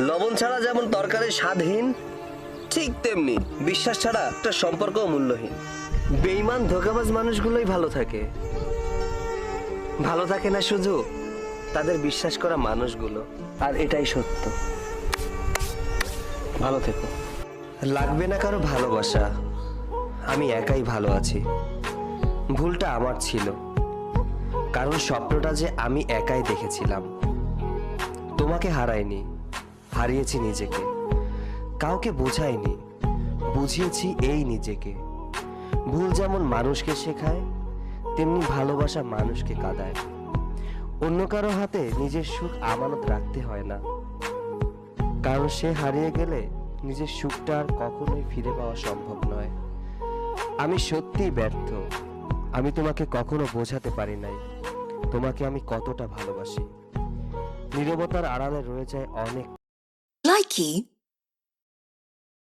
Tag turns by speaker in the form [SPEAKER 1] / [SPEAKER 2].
[SPEAKER 1] লবণ ছাড়া যেমন তরকারির স্বাদহীন, ঠিক তেমনি বিশ্বাস ছাড়া একটা সম্পর্ক মূল্যহীন। বেঈমান ধোঁকাবাজ মানুষগুলোই ভালো থাকে না শুধু তাদের বিশ্বাস করা মানুষগুলো। আর এটাই সত্য। ভালো থেকো। লাগবে না কারো ভালোবাসা, আমি একাই ভালো আছি। ভুলটা আমার ছিল, কারণ স্বপ্নটা যে আমি একাই দেখেছিলাম। তোমাকে হারাইনি, হারিয়েছি নিজেকে। কাউকে বোঝাইনি, বুঝিয়েছি এই নিজেকে। ভুল যেমন মানুষকে শেখায়, তেমনি ভালোবাসা মানুষকে কাঁদায়। অন্য কারো হাতে নিজের সুখ আমানত রাখতে হয় না, কারণ সে হারিয়ে গেলে নিজের সুখটা আর কখনোই ফিরে পাওয়া সম্ভব নয়। আমি সত্যিই ব্যর্থ, আমি তোমাকে কখনো বোঝাতে পারি নাই তোমাকে আমি কতটা ভালোবাসি। নীরবতার আড়ালে রয়ে যায় অনেক।
[SPEAKER 2] Likey